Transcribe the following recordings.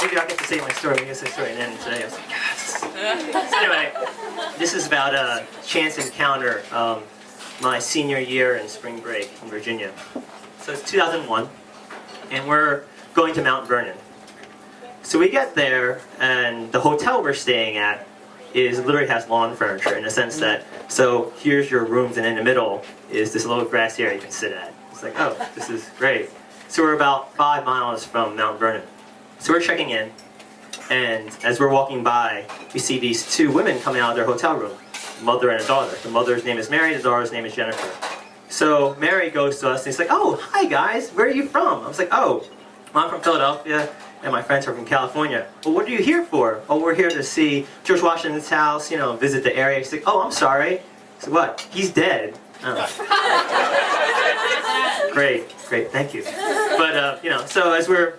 maybe I'll get to say my story. Maybe I'll say my story. And then today I was like, yes. So anyway, this is about a chance encounter my senior year in spring break in Virginia. So it's 2001, and we're going to Mount Vernon. So we get there, and the hotel we're staying at literally has lawn furniture in the sense that, so here's your rooms, and in the middle is this little grassy area you can sit at. It's like, oh, this is great. So we're about 5 miles from Mount Vernon. So we're checking in, and as we're walking by, we see these two women coming out of their hotel room, a mother and a daughter. The mother's name is Mary, the daughter's name is Jennifer. So Mary goes to us, and he's like, oh, hi guys, where are you from? I was like, oh, I'm from Philadelphia, and my friends are from California. Well, what are you here for? Oh, we're here to see George Washington's house, visit the area. He's like, oh, I'm sorry. I said, what? He's dead. Oh. Great, thank you. But, so as we're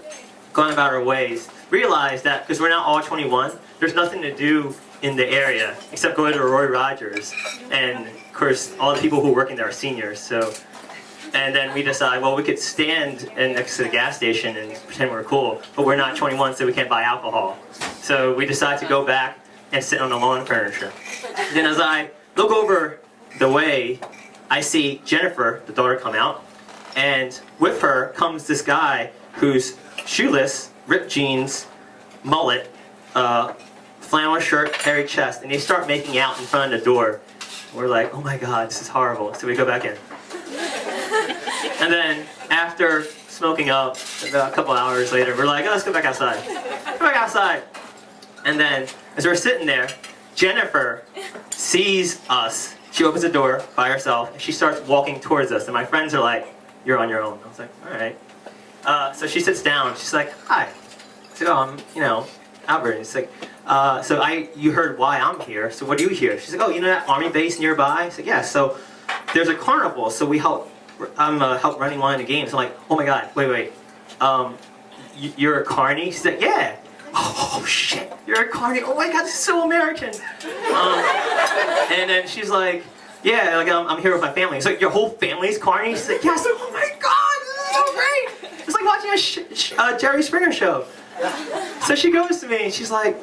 going about our ways, realize that, because we're now all 21, there's nothing to do in the area except go to Roy Rogers. And, of course, all the people who are working there are seniors, so... And then we decide, well, we could stand next to the gas station and pretend we're cool, but we're not 21, so we can't buy alcohol. So we decide to go back and sit on the lawn furniture. Then as I look over the way, I see Jennifer, the daughter, come out, and with her comes this guy who's shoeless, ripped jeans, mullet, flannel shirt, hairy chest, and they start making out in front of the door. We're like, oh my God, this is horrible. So we go back in. And then, after smoking up, about a couple hours later, we're like, oh, let's go back outside. Go back outside. And then, as we're sitting there, Jennifer sees us. She opens the door by herself, and she starts walking towards us. And my friends are like, you're on your own. I was like, all right. So she sits down. She's like, hi. I said, oh, I'm, Albert. And it's like, you heard why I'm here, so what do you here? She's like, oh, you know that army base nearby? I said, yeah, so there's a carnival, so we help running one of the games. I'm like, oh my God, wait. You're a carny? She's like, yeah. Oh shit, you're a carny. Oh my God, this is so American. And then she's like, yeah, like I'm here with my family. It's like, your whole family's carny? She's like, yes. Oh my God, this is so great. It's like watching a Jerry Springer show. So she goes to me and she's like,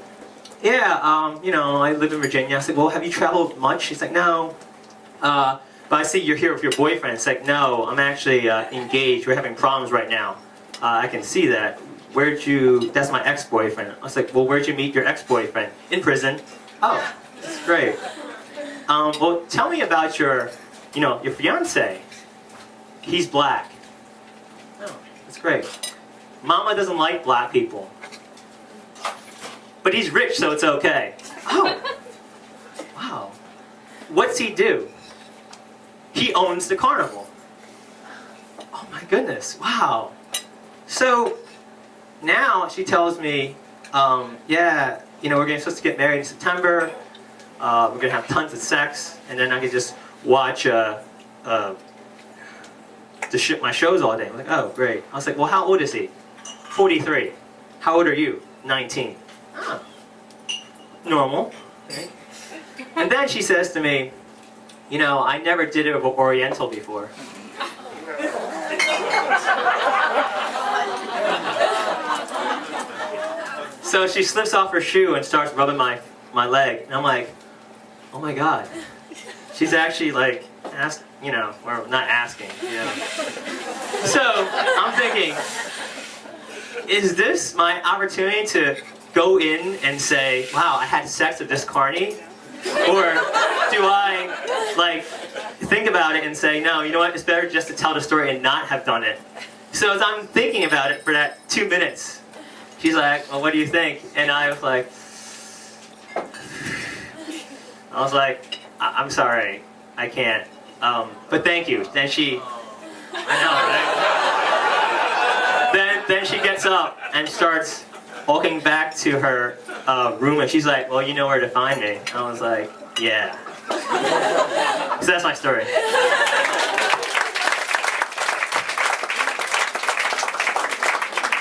yeah, I live in Virginia. I said, well, have you traveled much? She's like, no. But I see you're here with your boyfriend. It's like, no, I'm actually engaged. We're having problems right now. I can see that. That's my ex-boyfriend. I was like, well, where'd you meet your ex-boyfriend? In prison. Oh, that's great. Well, tell me about your fiance. He's black. Oh, that's great. Mama doesn't like black people. But he's rich, so it's okay. Oh, wow. What's he do? He owns the carnival. Oh my goodness, wow. So now she tells me, yeah, we're supposed to get married in September. We're going to have tons of sex, and then I could just watch my shows all day. I'm like, oh, great. I was like, well, how old is he? 43. How old are you? 19. Ah, normal. Okay. And then she says to me, I never did it with an Oriental before. So she slips off her shoe and starts rubbing my leg. And I'm like, oh my God. She's actually like, or not asking, So I'm thinking, is this my opportunity to go in and say, wow, I had sex with this carny? Or do I, think about it and say, no, you know what, it's better just to tell the story and not have done it. So as I'm thinking about it for that 2 minutes, she's like, well, what do you think? And I was like, I'm sorry, I can't. But thank you. Then she, I know, right? Then she gets up and starts walking back to her room, and she's like, well, you know where to find me. I was like, yeah. So that's my story.